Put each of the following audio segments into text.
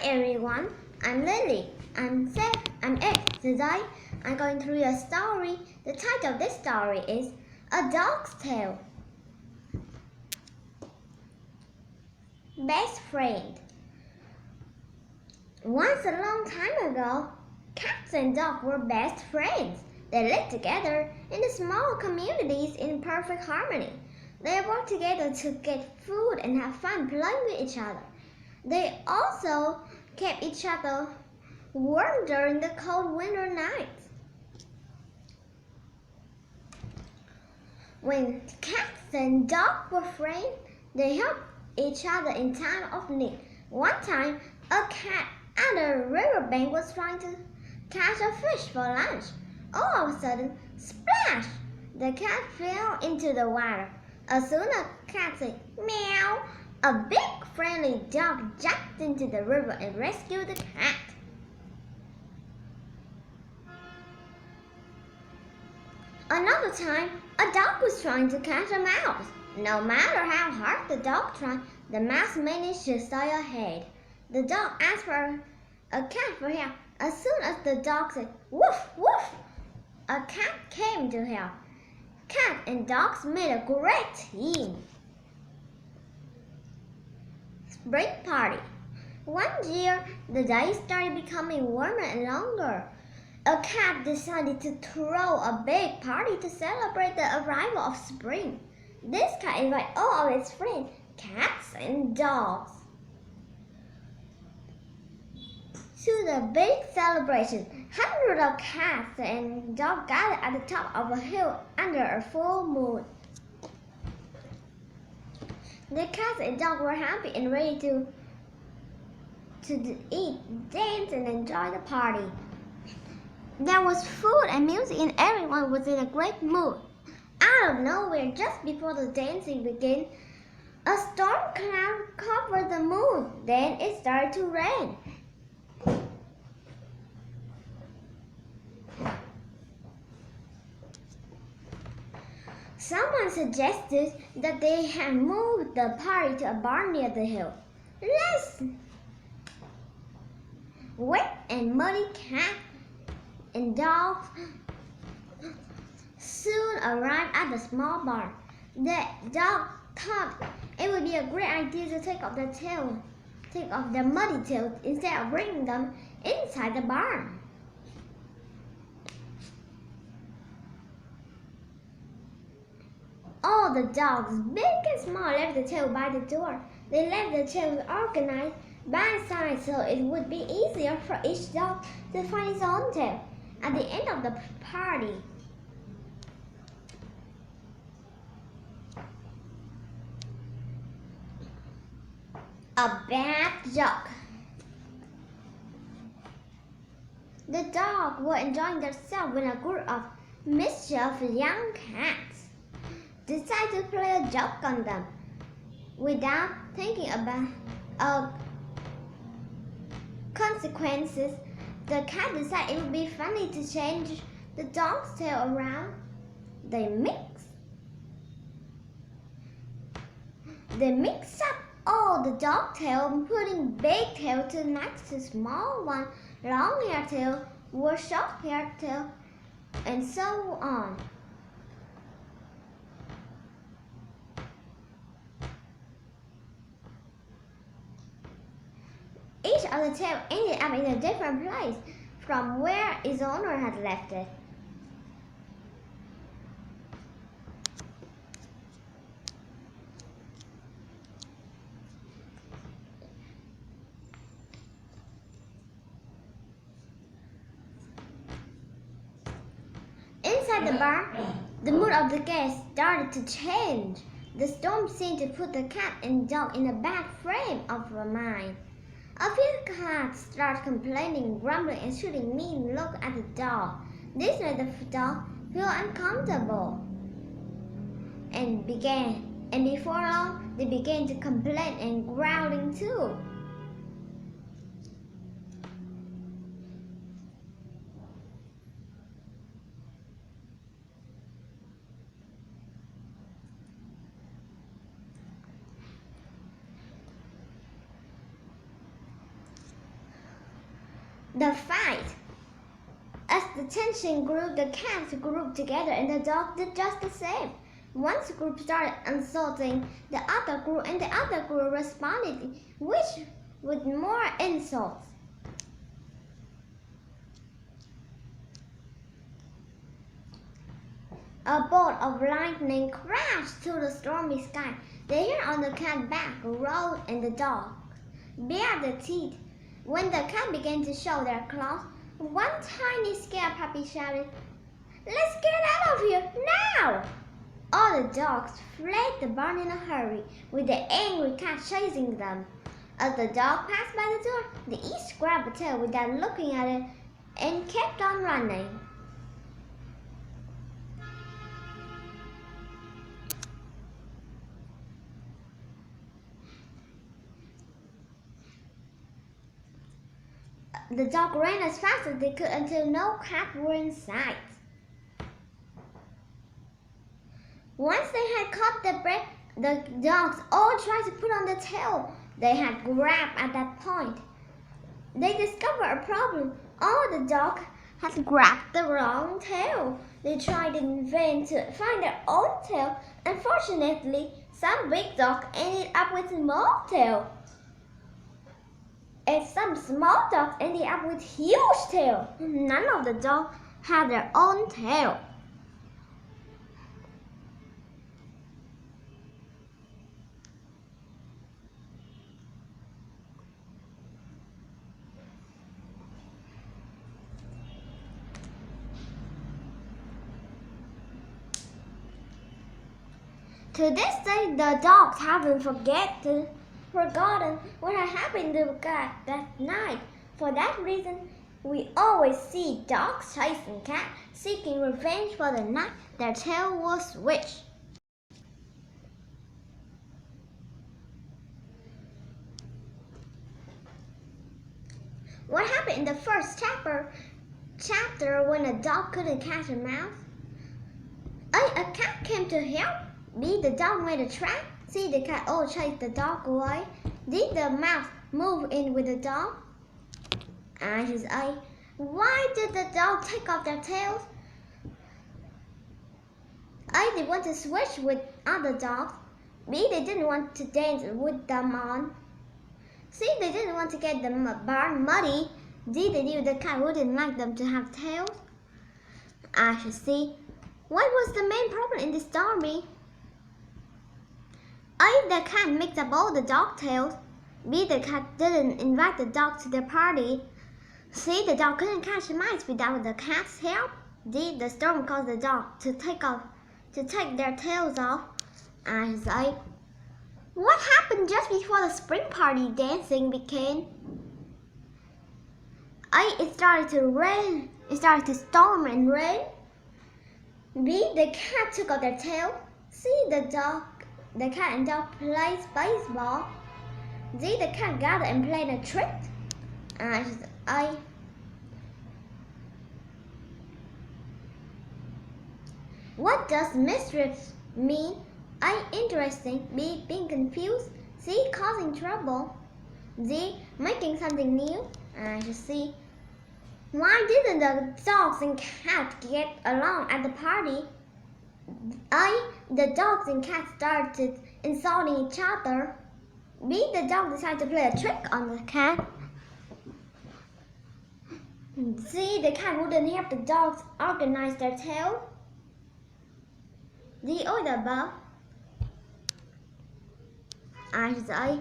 everyone, I'm Lily. I'm 8. Today I'm going to read a story. The title of this story is A Dog's Tale. Best Friend. Once a long time ago, cats and dogs were best friends. They lived together in the small communities in perfect harmony. They worked together to get food and have fun playing with each other. They also kept each other warm during the cold winter nights. When cats and dogs were friends, they helped each other in time of need. One time, a cat at a riverbank was trying to catch a fish for lunch. All of a sudden, splash! The cat fell into the water. As soon as the cat said, meow, a big friendly dog jumped into the river and rescued the cat. Another time, a dog was trying to catch a mouse. No matter how hard the dog tried, the mouse managed to stay ahead. The dog asked for a cat for help. As soon as the dog said, woof, woof, a cat came to help. Cat and dogs made a great team. Spring party. One year, the days started becoming warmer and longer. A cat decided to throw a big party to celebrate the arrival of spring. This cat invited all of its friends, cats and dogs, to the big celebration. Hundreds of cats and dogs gathered at the top of a hill under a full moon. The cats and dogs were happy and ready to eat, dance, and enjoy the party. There was food and music and everyone was in a great mood. Out of nowhere, just before the dancing began, a storm cloud covered the moon. Then it started to rain. Someone suggested that they had moved the party to a barn near the hill. Wet and muddy cat and dogs soon arrived at the small barn. The dog thought it would be a great idea to take off their muddy tails instead of bringing them inside the barn. All the dogs, big and small, left the tail by the door. They left the tails organized by size so it would be easier for each dog to find its own tail. At the end of the party, a bad joke. The dogs were enjoying themselves when a group of mischievous young cats decided to play a joke on them. Without thinking about consequences, the cat decided it would be funny to change the dog's tail around. They mixed up all the dog tail, putting big tail to next to small one, long hair tail, or short hair tail, and so on. Each of the tail ended up in a different place from where its owner had left it. Inside the barn, the mood of the guests started to change. The storm seemed to put the cat and dog in a bad frame of mind. A few cats started complaining, grumbling, and shooting mean looks at the dog. This made the dog feel uncomfortable. And before long, they began to complain and growling too. the fight. As the tension grew, the cats grouped together and the dog did just the same. Once the group started insulting, the other group and the other group responded, which with more insults. A bolt of lightning crashed through the stormy sky. The hair on the cat's back rose and the dog bared their teeth. When the cat began to show their claws, one tiny scared puppy shouted, "Let's get out of here, now!" All the dogs fled the barn in a hurry, with the angry cat chasing them. As the dog passed by the door, they each grabbed a tail without looking at it and kept on running. The dog ran as fast as they could until no cat were in sight. Once they had caught the breath, the dogs all tried to put on the tail they had grabbed at that point. They discovered a problem. All the dogs had grabbed the wrong tail. They tried in vain to find their own tail. Unfortunately, some big dogs ended up with a small tail. And some small dogs ended up with huge tail. None of the dogs had their own tail. To this day, the dogs haven't forgotten what had happened to the cat that night. For that reason, we always see dogs chasing cats, seeking revenge for the night their tail was switched. What happened in the first chapter when a dog couldn't catch a mouse? A cat came to help. B, the dog made a trap. C, the cat all chased the dog away. D, the mouse moved in with the dog. Answer A. Why did the dog take off their tails? A, they want to switch with other dogs. B, they didn't want to dance with them on. C, they didn't want to get the barn muddy. D, they knew the cat wouldn't like them to have tails. Answer C. What was the main problem in this story? A, the cat mixed up all the dog tails. B, the cat didn't invite the dog to their party. C, the dog couldn't catch mice without the cat's help. D, the storm caused the dog to take their tails off. Answer A. What happened just before the spring party dancing began? A, it started to rain. It started to storm and rain. B, the cat took off their tail. C, the cat and dog played baseball. D, the cat gathered and played a trick. Answer A. What does mischief mean? A, interesting. B, being confused. C, causing trouble. D, making something new. Answer C. Why didn't the dogs and cats get along at the party? A, the dogs and cats started insulting each other. B, the dog decided to play a trick on the cat. C, the cat wouldn't help the dogs organize their tail. D, all the above. Answer A.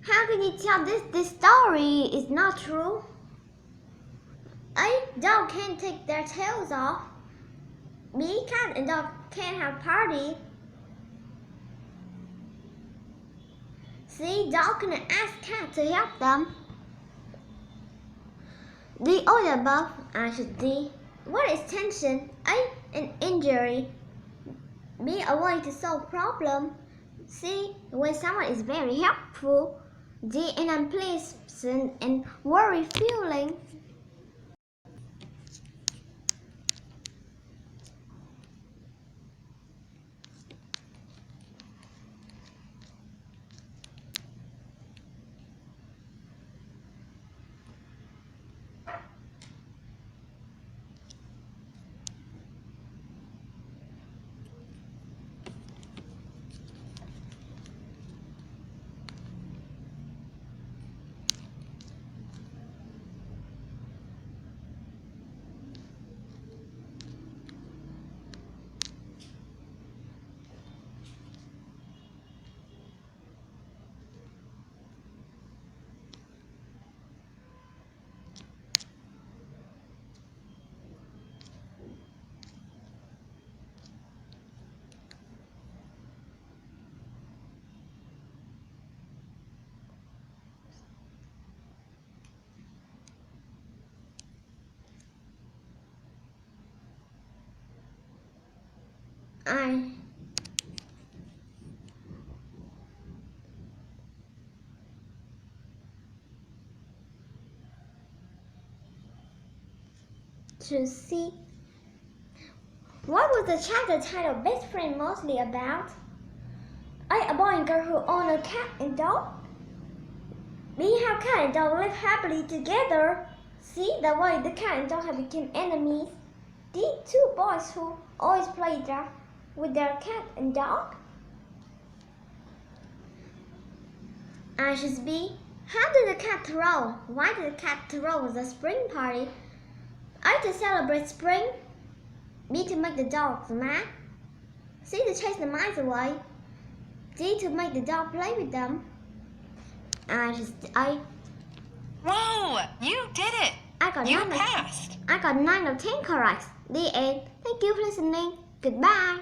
How can you tell this story is not true? A, dog can't take their tails off. B, cat and dog can't have party. C, dog can ask cat to help them. D, all the above. Answer D. What is tension? A, an injury. B, a way to solve problem. C, when someone is very helpful. D, an unpleasant and worry feeling. I to see. What was the chapter titled Best Friend mostly about? A boy and girl who own a cat and dog. B, how cat and dog live happily together. C, the way the cat and dog have become enemies. D, two boys who always play with their cat and dog. Answers B. How did the cat throw? Why did the cat throw the spring party? A, to celebrate spring. B, to make the dogs mad. C, to chase the mice away. D, to make the dog play with them. Answers A. Whoa! You did it! You passed! I got 9 of 10 correct. The end. Thank you for listening. Goodbye.